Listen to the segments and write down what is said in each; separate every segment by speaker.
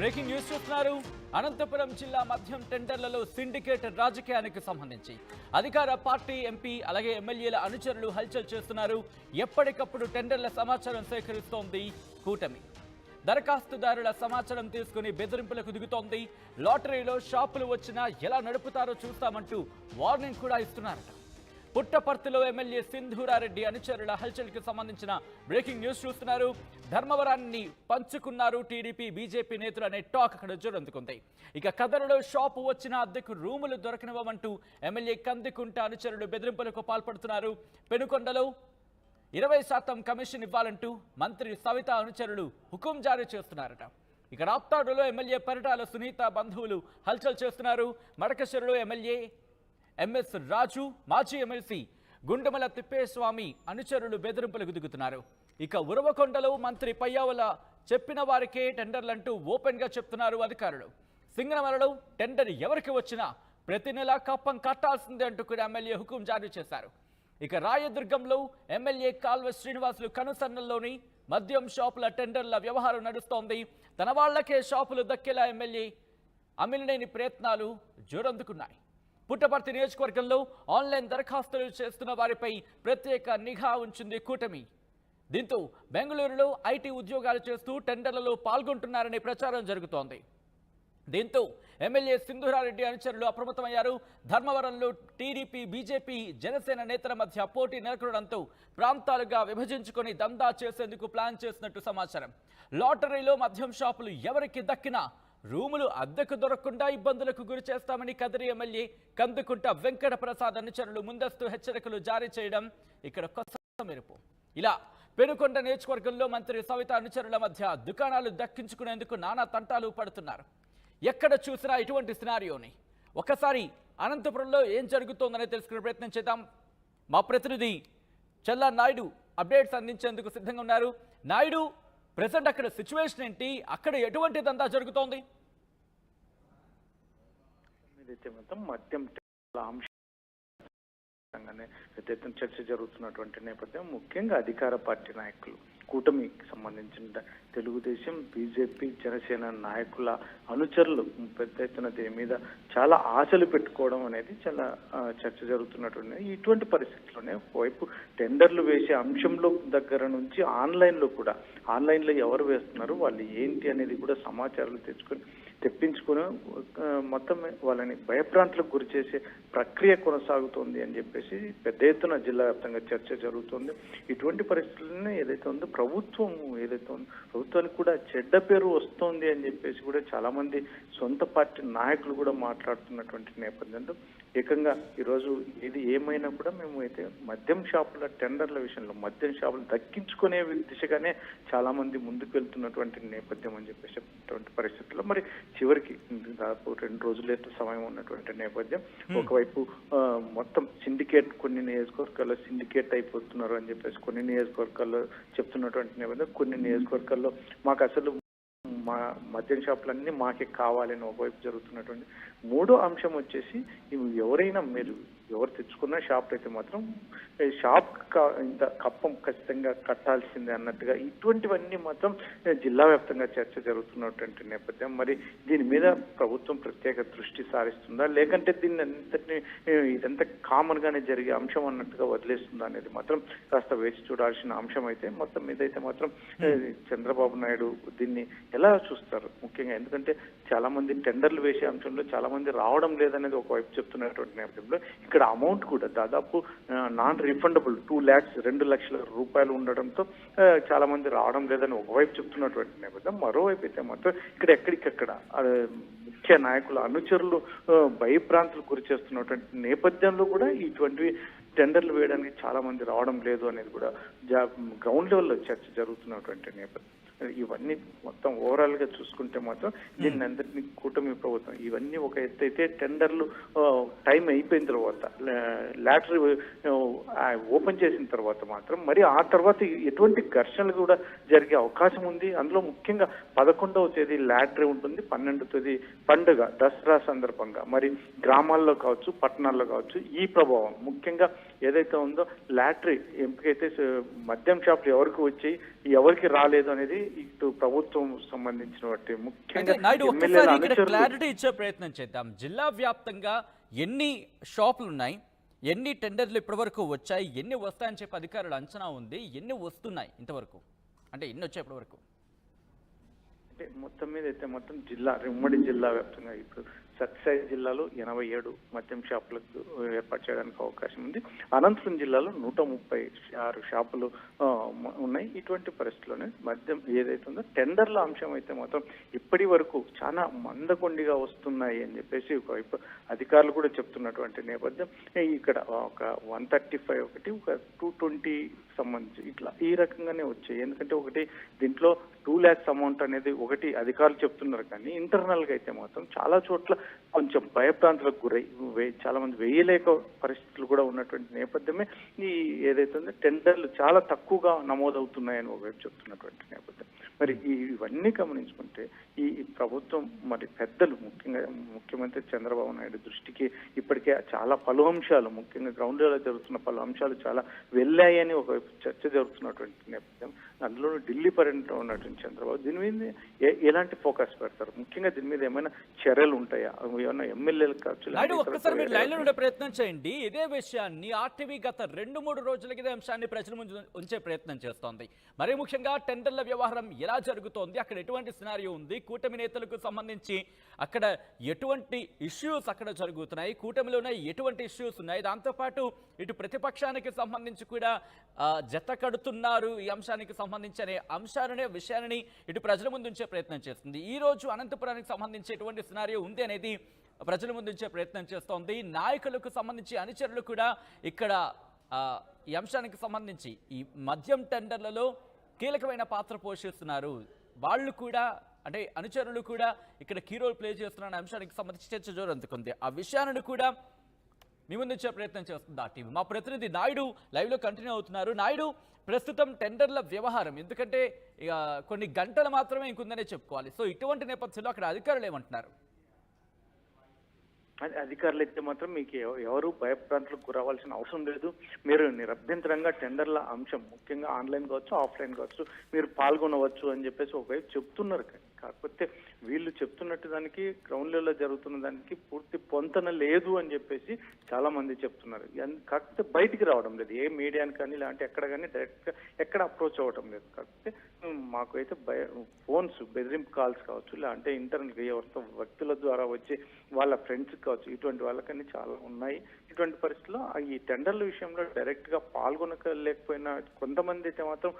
Speaker 1: Breaking news చూస్తున్నారు. అనంతపురం జిల్లా మద్యం టెండర్లలో సిండికేట్ రాజకీయానికి సంబంధించి అధికార పార్టీ ఎంపీ అలాగే ఎమ్మెల్యేల అనుచరులు హల్చల్ చేస్తున్నారు. ఎప్పటికప్పుడు టెండర్ల సమాచారం సేకరిస్తోంది కూటమి. దరఖాస్తుదారుల సమాచారం తీసుకుని బెదిరింపులకు దిగుతోంది. లాటరీలో షాపులు వచ్చినా ఎలా నడుపుతారో చూస్తామంటూ వార్నింగ్ కూడా ఇస్తున్నారట. పుట్టపర్తిలో ఎమ్మెల్యే సింధూరారెడ్డి అనుచరుల హల్చల్కి సంబంధించిన బ్రేకింగ్ న్యూస్ చూస్తున్నారు. ధర్మవరాన్ని పంచుకున్నారు టీడీపీ బీజేపీ నేతలు అనే టాక్ అక్కడ జోరందుకుంది. ఇక కదరులో షాపు వచ్చిన అద్దెకు రూములు దొరకనివ్వమంటూ ఎమ్మెల్యే కందికుంట అనుచరులు బెదిరింపులకు పాల్పడుతున్నారు. పెనుకొండలో 20% కమిషన్ ఇవ్వాలంటూ మంత్రి సవిత అనుచరులు హుకుం జారీ చేస్తున్నారట. ఇక రాప్తాడులో ఎమ్మెల్యే పరిటాల సునీత బంధువులు హల్చల్ చేస్తున్నారు. మడకశిరలో ఎమ్మెల్యే ఎంఎస్ రాజు, మాజీ ఎమ్మెల్సీ గుండమల తిప్పేస్వామి అనుచరులు బెదిరింపులకు దిగుతున్నారు. ఇక ఉరవకొండలో మంత్రి పయ్యావుల చెప్పిన వారికే టెండర్లంటూ ఓపెన్గా చెప్తున్నారు అధికారులు. సింగనమలలో టెండర్ ఎవరికి వచ్చినా ప్రతి నెల కప్పం కట్టాల్సిందే అంటూ కూడా ఎమ్మెల్యే హుకుం జారీ చేశారు. ఇక రాయదుర్గంలో ఎమ్మెల్యే కాల్వ శ్రీనివాసులు కనుసన్నల్లోని మద్యం షాపుల టెండర్ల వ్యవహారం నడుస్తోంది. తన వాళ్లకే షాపులు దక్కేలా ఎమ్మెల్యే అమిలినేని ప్రయత్నాలు జోరందుకున్నాయి. పుట్టపర్తి నియోజకవర్గంలో ఆన్లైన్ దరఖాస్తులు చేస్తున్న వారిపై ప్రత్యేక నిఘా ఉంచింది కూటమి. దీంతో బెంగళూరులో ఐటీ ఉద్యోగాలు చేస్తూ టెండర్లలో పాల్గొంటున్నారనే ప్రచారం జరుగుతోంది. దీంతో ఎమ్మెల్యే సింధూరారెడ్డి అనుచరులు అప్రమత్తమయ్యారు. ధర్మవరంలో టీడీపీ బీజేపీ జనసేన నేతల మధ్య పోటీ నెలకొనడంతో ప్రాంతాలుగా విభజించుకొని దందా చేసేందుకు ప్లాన్ చేసినట్టు సమాచారం. లాటరీలో మద్యం షాపులు ఎవరికి దక్కినా రూములు అద్దెకు దొరకకుండా ఇబ్బందులకు గురి చేస్తామని కదిరి ఎమ్మెల్యే కందుకుంట వెంకట ప్రసాద్ అనుచరులు ముందస్తు హెచ్చరికలు జారీ చేయడం ఇక్కడ కొత్త మెరుపు. ఇలా పెనుకొండ నియోజకవర్గంలో మంత్రి సవిత అనుచరుల మధ్య దుకాణాలు దక్కించుకునేందుకు నానా తంటాలు పడుతున్నారు. ఎక్కడ చూసినా ఇటువంటి సినారియోని. ఒకసారి అనంతపురంలో ఏం జరుగుతోందని తెలుసుకునే ప్రయత్నం చేద్దాం. మా ప్రతినిధి చెల్లా నాయుడు అప్డేట్స్ అందించేందుకు సిద్ధంగా ఉన్నారు. నాయుడు, ప్రెసెంట్ అక్కడ సిచ్యువేషన్ ఏంటి? అక్కడ ఎటువంటి దందా జరుగుతోంది?
Speaker 2: మద్యం పెద్ద ఎత్తున చర్చ జరుగుతున్నటువంటి నేపథ్యం, ముఖ్యంగా అధికార పార్టీ నాయకులు, కూటమికి సంబంధించిన తెలుగుదేశం, బీజేపీ, జనసేన నాయకుల అనుచరులు పెద్ద ఎత్తున దీని మీద చాలా ఆశలు పెట్టుకోవడం అనేది చాలా చర్చ జరుగుతున్నటువంటి ఇటువంటి పరిస్థితుల్లోనే ఒకవైపు టెండర్లు వేసే అంశంలో దగ్గర నుంచి ఆన్లైన్లో ఎవరు వేస్తున్నారు, వాళ్ళు ఏంటి అనేది కూడా సమాచారాలు తెప్పించుకొని మొత్తం వాళ్ళని భయభ్రాంతులకు గురి చేసే ప్రక్రియ కొనసాగుతోంది అని చెప్పేసి పెద్ద ఎత్తున జిల్లా వ్యాప్తంగా చర్చ జరుగుతుంది. ఇటువంటి పరిస్థితుల్లో ఏదైతే ఉందో ప్రభుత్వానికి కూడా చెడ్డ పేరు వస్తోంది అని చెప్పేసి కూడా చాలా మంది సొంత పార్టీ నాయకులు కూడా మాట్లాడుతున్నటువంటి నేపథ్యంలో ఏకంగా ఈరోజు ఇది ఏమైనా కూడా మేము అయితే మద్యం షాపుల టెండర్ల విషయంలో మద్యం షాపులు దక్కించుకునే దిశగానే చాలా మంది ముందుకు వెళ్తున్నటువంటి నేపథ్యం అని చెప్పేసి పరిస్థితుల్లో మరి చివరికి దాదాపు 2 రోజులైతే సమయం ఉన్నటువంటి నేపథ్యం. ఒకవైపు మొత్తం సిండికేట్, కొన్ని నియోజకవర్గాల్లో సిండికేట్ అయిపోతున్నారు అని చెప్పేసి కొన్ని నియోజకవర్గాల్లో చెప్తున్నటువంటి నేపథ్యం. కొన్ని నియోజకవర్గాల్లో మాకు అసలు మా మద్యం షాపులన్నీ మాకే కావాలని ఒకవైపు జరుగుతున్నటువంటి మూడో అంశం వచ్చేసి, ఎవరైనా మీరు ఎవరు తెచ్చుకున్న షాప్ అయితే మాత్రం షాప్ ఇంత కప్పం ఖచ్చితంగా కట్టాల్సిందే అన్నట్టుగా ఇటువంటివన్నీ మాత్రం జిల్లా వ్యాప్తంగా చర్చ జరుగుతున్నటువంటి నేపథ్యం. మరి దీని మీద ప్రభుత్వం ప్రత్యేక దృష్టి సారిస్తుందా, లేకంటే దీన్ని అంతటినీ ఇదంతా కామన్ గానే జరిగే అంశం అన్నట్టుగా వదిలేస్తుందా అనేది మాత్రం కాస్త వేచి చూడాల్సిన అంశం. అయితే మొత్తం మీదైతే మాత్రం చంద్రబాబు నాయుడు దీన్ని ఎలా చూస్తారు ముఖ్యంగా, ఎందుకంటే చాలా మంది టెండర్లు వేసే అంశంలో చాలా మంది రావడం లేదనేది ఒకవైపు చెప్తున్నటువంటి నేపథ్యంలో ఇక్కడ అమౌంట్ కూడా దాదాపు నాన్ రిఫండబుల్ 2 lakhs 2 లక్షల రూపాయలు ఉండడంతో చాలా మంది రావడం లేదని ఒకవైపు చెప్తున్నటువంటి నేపథ్యం. మరోవైపు అయితే మాత్రం ఇక్కడ ఎక్కడికక్కడ ముఖ్య నాయకుల అనుచరులు భయభ్రాంతులు గురి చేస్తున్నటువంటి నేపథ్యంలో కూడా ఇటువంటి టెండర్లు వేయడానికి చాలా మంది రావడం లేదు అనేది కూడా గ్రౌండ్ లెవెల్లో చర్చ జరుగుతున్నటువంటి నేపథ్యం. ఇవన్నీ మొత్తం ఓవరాల్ గా చూసుకుంటే మాత్రం దీన్ని అందరినీ కూటమి ప్రభుత్వం ఇవన్నీ ఒక ఎత్తు అయితే, టెండర్లు టైం అయిపోయిన తర్వాత లాటరీ ఓపెన్ చేసిన తర్వాత మాత్రం మరి ఆ తర్వాత ఎటువంటి ఘర్షణలు కూడా జరిగే అవకాశం ఉంది. అందులో ముఖ్యంగా 11వ తేదీ లాటరీ ఉంటుంది, 12వ తేదీ పండుగ దసరా సందర్భంగా మరి గ్రామాల్లో కావచ్చు పట్టణాల్లో కావచ్చు ఈ ప్రభావం ముఖ్యంగా ఏదైతే ఉందో లాటరీ ఎంపికైతే మద్యం షాపులు ఎవరికి వచ్చి ఎవరికి రాలేదు అనేది ఇటు ప్రభుత్వం సంబంధించిన
Speaker 1: అయితే
Speaker 2: ముఖ్యంగా
Speaker 1: నాయుడు
Speaker 2: ఎమ్మెల్యేల
Speaker 1: ఒక్కసారి ఇక్కడ
Speaker 2: అనుచరులు
Speaker 1: క్లారిటీ ఇచ్చే ప్రయత్నం చేద్దాం. జిల్లా వ్యాప్తంగా ఎన్ని షాపులు ఉన్నాయి, ఎన్ని టెండర్లు ఇప్పటివరకు వచ్చాయి, ఎన్ని వస్తాయని చెప్పి అధికారుల అంచనా ఉంది, ఎన్ని వస్తున్నాయి ఇంతవరకు, అంటే ఎన్ని వచ్చాయి ఇప్పటివరకు?
Speaker 2: అంటే మొత్తం మీద అయితే మొత్తం ఉమ్మడి జిల్లా వ్యాప్తంగా ఇప్పుడు సత్యసాయి జిల్లాలో 87 మద్యం షాపులకు ఏర్పాటు చేయడానికి అవకాశం ఉంది. అనంతపురం జిల్లాలో 136 షాపులు ఉన్నాయి. ఇటువంటి పరిస్థితుల్లోనే మద్యం ఏదైతే ఉందో టెండర్ల అంశం అయితే మాత్రం ఇప్పటి వరకు చాలా మందకొండిగా వస్తున్నాయి అని చెప్పేసి ఒకవైపు అధికారులు కూడా చెప్తున్నటువంటి నేపథ్యం. ఇక్కడ ఒక 135 ఒకటి, ఒక 220 సంబంధించి ఇట్లా ఈ రకంగానే వచ్చాయి. ఎందుకంటే ఒకటి దీంట్లో 2 lakhs అమౌంట్ అనేది ఒకటి అధికారులు చెప్తున్నారు, కానీ ఇంటర్నల్ గా అయితే మాత్రం చాలా చోట్ల కొంచెం భయప్రాంతాలకు గురై చాలా మంది వేయలేక పరిస్థితులు కూడా ఉన్నటువంటి నేపథ్యమే ఈ ఏదైతే ఉందో టెండర్లు చాలా తక్కువగా నమోదవుతున్నాయని ఒకవైపు చెప్తున్నటువంటి నేపథ్యం. మరి ఇవన్నీ గమనించుకుంటే ఈ ప్రభుత్వం మరి పెద్దలు ముఖ్యంగా ముఖ్యమంత్రి చంద్రబాబు నాయుడు దృష్టికి ఇప్పటికే చాలా పలు అంశాలు, ముఖ్యంగా గ్రౌండ్ లెవెల్లో జరుగుతున్న పలు అంశాలు చాలా వెళ్ళాయని ఒకవైపు చర్చ జరుగుతున్నటువంటి నేపథ్యం. అందులో ఢిల్లీ పర్యటన ఉన్నటువంటి చంద్రబాబు దీని మీద ఎలాంటి ఫోకస్ పెడతారు, ముఖ్యంగా దీని మీద ఏమైనా చర్యలు ఉంటాయా, ఏమైనా ఎమ్మెల్యేలు
Speaker 1: నాయుడు ఒక్కసారి మీరు లైన్లో ఉండే ప్రయత్నం చేయండి. ఇదే విషయాన్ని ఆర్టీవీ గత 2-3 రోజులకి ఇదే అంశాన్ని ప్రజల ముందు ఉంచే ప్రయత్నం చేస్తోంది. మరీ ముఖ్యంగా టెండర్ల వ్యవహారం ఎలా జరుగుతోంది, అక్కడ ఎటువంటి సినారియో ఉంది, కూటమి నేతలకు సంబంధించి అక్కడ ఎటువంటి ఇష్యూస్ అక్కడ జరుగుతున్నాయి, కూటమిలోనే ఎటువంటి ఇష్యూస్ ఉన్నాయి, దాంతోపాటు ఇటు ప్రతిపక్షానికి సంబంధించి కూడా జత కడుతున్నారు ఈ అంశానికి సంబంధించి అనే అంశాలనే విషయాన్ని ఇటు ప్రజల ముందు ఉంచే ప్రయత్నం చేస్తుంది. ఈ రోజు అనంతపురానికి సంబంధించి ఎటువంటి సినారియో ఉంది అనేది ప్రజల ముందు ఉంచే ప్రయత్నం చేస్తోంది. నాయకులకు సంబంధించి అనుచరులు కూడా ఇక్కడ ఈ అంశానికి సంబంధించి ఈ మద్యం టెండర్లలో కీలకమైన పాత్ర పోషిస్తున్నారు. వాళ్ళు కూడా అంటే అనుచరులు కూడా ఇక్కడ కీ రోల్ ప్లే చేస్తున్న అంశానికి సంబంధించి చర్చ జోరందుకుంది. ఆ విషయాలను కూడా మీ ముందు వచ్చే ప్రయత్నం చేస్తుంది ఆ టీవీ. మా ప్రతినిధి నాయుడు లైవ్లో కంటిన్యూ అవుతున్నారు. నాయుడు, ప్రస్తుతం టెండర్ల వ్యవహారం ఎందుకంటే కొన్ని గంటలు మాత్రమే ఇంకుందనే చెప్పుకోవాలి. సో ఇటువంటి నేపథ్యంలో అక్కడ అధికారులు ఏమంటున్నారు?
Speaker 2: అధికారులు అయితే మాత్రం మీకు ఎవరు భయప్రాంతాలకు గురవాల్సిన అవసరం లేదు. మీరు నిరభ్యంతరంగా టెండర్ల అంశం ముఖ్యంగా ఆన్లైన్ కావచ్చు, ఆఫ్లైన్ కావచ్చు, మీరు పాల్గొనవచ్చు అని చెప్పేసి ఒకవైపు చెప్తున్నారు. కాకపోతే వీళ్ళు చెప్తున్నట్టు దానికి గ్రౌండ్ లెవెల్లో జరుగుతున్న దానికి పూర్తి పొంతన లేదు అని చెప్పేసి చాలా మంది చెప్తున్నారు. కాకపోతే బయటికి రావడం లేదు, ఏ మీడియాని కానీ ఇలాంటి ఎక్కడ కానీ డైరెక్ట్ గా ఎక్కడ అప్రోచ్ అవ్వడం లేదు. కాకపోతే మాకు అయితే ఫోన్స్, బెదిరింపు కాల్స్ కావచ్చు, లేదంటే ఇంటర్నెట్ ఎవరితో వ్యక్తుల ద్వారా వచ్చి వాళ్ళ ఫ్రెండ్స్ కావచ్చు, ఇటువంటి వాళ్ళకన్నీ చాలా ఉన్నాయి. ఇటువంటి పరిస్థితుల్లో ఈ టెండర్ల విషయంలో డైరెక్ట్ గా పాల్గొనలేకపోయినా కొంతమంది అయితే మాత్రం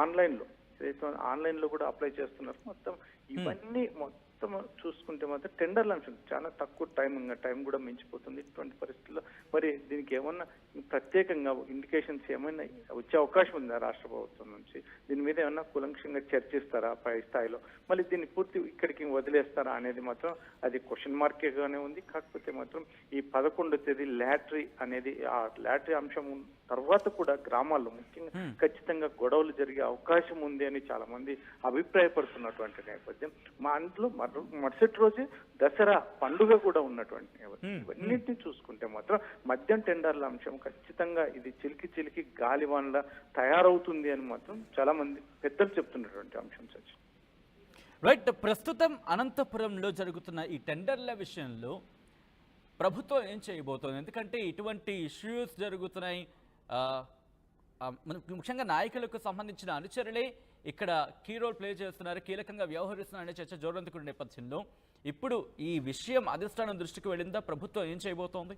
Speaker 2: ఆన్లైన్ లో కూడా అప్లై చేస్తున్నారు. మొత్తం ఇవన్నీ మొత్తం చూసుకుంటే మాత్రం టెండర్ల అంశం చాలా తక్కువ టైం కూడా మించిపోతుంది. ఇటువంటి పరిస్థితుల్లో మరి దీనికి ఏమన్నా ప్రత్యేకంగా ఇండికేషన్స్ ఏమైనా వచ్చే అవకాశం ఉందా రాష్ట్ర ప్రభుత్వం నుంచి? దీని మీద ఏమన్నా కూలంకషంగా చర్చిస్తారా పై స్థాయిలో? మళ్ళీ దీన్ని పూర్తి ఇక్కడికి వదిలేస్తారా అనేది మాత్రం అది క్వశ్చన్ మార్కేగానే ఉంది. కాకపోతే మాత్రం ఈ 11వ తేదీ లాటరీ అనేది, ఆ లాటరీ అంశం తర్వాత కూడా గ్రామాల్లో ముఖ్యంగా ఖచ్చితంగా గొడవలు జరిగే అవకాశం ఉంది అని చాలా మంది అభిప్రాయపడుతున్నటువంటి నేపథ్యం. మా అందులో మరుసటి రోజే దసరా పండుగ కూడా ఉన్నటువంటి నేపథ్యం. ఇవన్నింటినీ చూసుకుంటే మాత్రం మద్యం టెండర్ల అంశం ఖచ్చితంగా ఇది చిలికి గాలివాన్లా తయారవుతుంది అని మాత్రం చాలా మంది పెద్దలు చెప్తున్నటువంటి అంశం. సచిన్
Speaker 1: రైట్, ప్రస్తుతం అనంతపురంలో జరుగుతున్న ఈ టెండర్ల విషయంలో ప్రభుత్వం ఏం చేయబోతోంది? ఎందుకంటే ఇటువంటి ఇష్యూస్ జరుగుతున్నాయి, ముఖ్యంగా నాయకులకు సంబంధించిన అనుచరులే ఇక్కడ కీ రోల్ ప్లే చేస్తున్నారు, కీలకంగా వ్యవహరిస్తున్నారనే చర్చ జోరందుకున్న నేపథ్యంలో ఇప్పుడు ఈ విషయం అధిష్టానం దృష్టికి వెళ్ళిందా? ప్రభుత్వం ఏం చేయబోతోంది?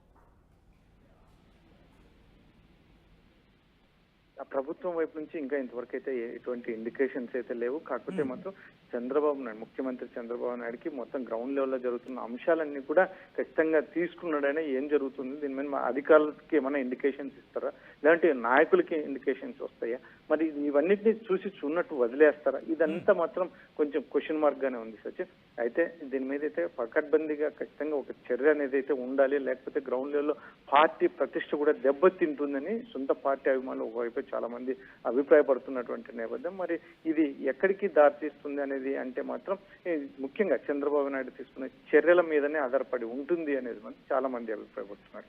Speaker 2: ప్రభుత్వం వైపు నుంచి ఇంకా ఇంతవరకు అయితే ఎటువంటి ఇండికేషన్స్ అయితే లేవు. కాకపోతే మాత్రం చంద్రబాబు నాయుడు, ముఖ్యమంత్రి చంద్రబాబు నాయుడుకి మొత్తం గ్రౌండ్ లెవెల్లో జరుగుతున్న అంశాలన్నీ కూడా ఖచ్చితంగా తీసుకున్నాడనే ఏం జరుగుతుంది, దీని మీద అధికారులకి ఏమైనా ఇండికేషన్స్ ఇస్తారా, లేదంటే నాయకులకి ఇండికేషన్స్ వస్తాయా, మరి ఇవన్నిటిని చూసి చూన్నట్టు వదిలేస్తారా? ఇదంతా మాత్రం కొంచెం క్వశ్చన్ మార్క్ గానే ఉంది సచిన్. అయితే దీని మీద అయితే పకడ్బందీగా ఖచ్చితంగా ఒక చర్య అనేది అయితే ఉండాలి, లేకపోతే గ్రౌండ్ లెవెల్లో పార్టీ ప్రతిష్ట కూడా దెబ్బతింటుందని సొంత పార్టీ అభిమానులు ఒకవైపు చాలా మంది అభిప్రాయపడుతున్నటువంటి నేపథ్యం. మరి ఇది ఎక్కడికి దారితీస్తుంది అనేది అంటే మాత్రం ముఖ్యంగా చంద్రబాబు నాయుడు తీసుకున్న చర్యల మీదనే ఆధారపడి ఉంటుంది అనేది చాలా మంది అభిప్రాయపడుతున్నారు.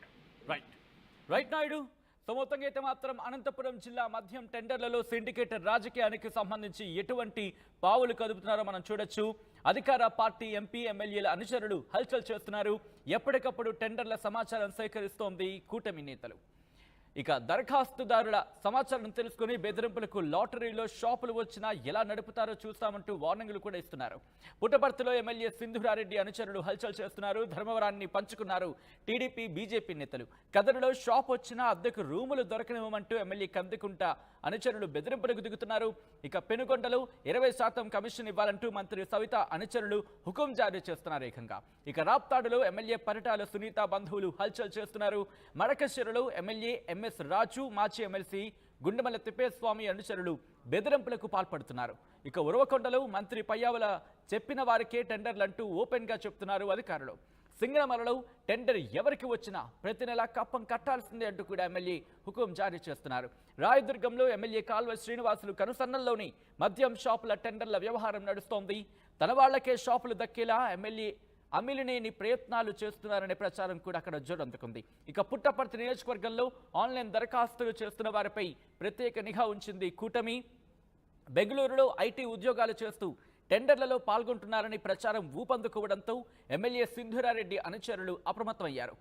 Speaker 1: రైట్ నాయుడు, సో మొత్తంగా అయితే మాత్రం అనంతపురం జిల్లా మద్యం టెండర్లలో సిండికేట్ రాజకీయానికి సంబంధించి ఎటువంటి పావులు కదుపుతున్నారో మనం చూడొచ్చు. అధికార పార్టీ ఎంపీ ఎమ్మెల్యేల అనుచరులు హల్చల్ చేస్తున్నారు. ఎప్పటికప్పుడు టెండర్ల సమాచారం సేకరిస్తోంది కూటమి నేతలు. ఇక దరఖాస్తుదారుల సమాచారం తెలుసుకుని బెదిరింపులకు లాటరీలో షాపులు వచ్చినా ఎలా నడుపుతారో చూస్తామంటూ వార్నింగ్లు కూడా ఇస్తున్నారు. పుట్టపర్తిలో ఎమ్మెల్యే సింధురారెడ్డి అనుచరులు హల్చల్ చేస్తున్నారు. ధర్మవరాన్ని పంచుకున్నారు టీడీపీ బీజేపీ నేతలు. కదరులో షాప్ వచ్చినా అద్దెకు రూములు దొరకనివ్వమంటూ ఎమ్మెల్యే కందికుంట అనుచరులు బెదిరింపులకు దిగుతున్నారు. ఇక పెనుగొండలో 20% కమిషన్ ఇవ్వాలంటూ మంత్రి సవిత అనుచరులు హుకుం జారీ చేస్తున్నారు ఏకంగా. ఇక రాప్తాడులో ఎమ్మెల్యే పరిటాల సునీత బంధువులు హల్చల్ చేస్తున్నారు. మడకశిరలో ఎమ్మెల్యే ఎంఎస్ రాజు, మాజీ ఎమ్మెల్సీ గుండెమల్ల తిప్పేస్వామి అనుచరులు బెదిరింపులకు పాల్పడుతున్నారు. ఇక ఉరవకొండలో మంత్రి పయ్యావుల చెప్పిన వారికే టెండర్లంటూ ఓపెన్ గా చెప్తున్నారు అధికారులు. సింగనమలలో టెండర్ ఎవరికి వచ్చినా ప్రతి నెల కప్పం కట్టాల్సిందే అంటూ కూడా ఎమ్మెల్యే హుకుం జారీ చేస్తున్నారు. రాయదుర్గంలో ఎమ్మెల్యే కాల్వ శ్రీనివాసులు కనుసన్నల్లోని మద్యం షాపుల టెండర్ల వ్యవహారం నడుస్తోంది. తన వాళ్లకే షాపులు దక్కేలా ఎమ్మెల్యే అమిలినేని ప్రయత్నాలు చేస్తున్నారనే ప్రచారం కూడా అక్కడ జోరందుకుంది. ఇక పుట్టపర్తి నియోజకవర్గంలో ఆన్లైన్ దరఖాస్తులు చేస్తున్న వారిపై ప్రత్యేక నిఘా ఉంచింది కూటమి. బెంగళూరులో ఐటీ ఉద్యోగాలు చేస్తూ టెండర్లలో పాల్గొంటున్నారని ప్రచారం ఊపందుకోవడంతో ఎమ్మెల్యే సింధురారెడ్డి అనుచరులు అప్రమత్తమయ్యారు.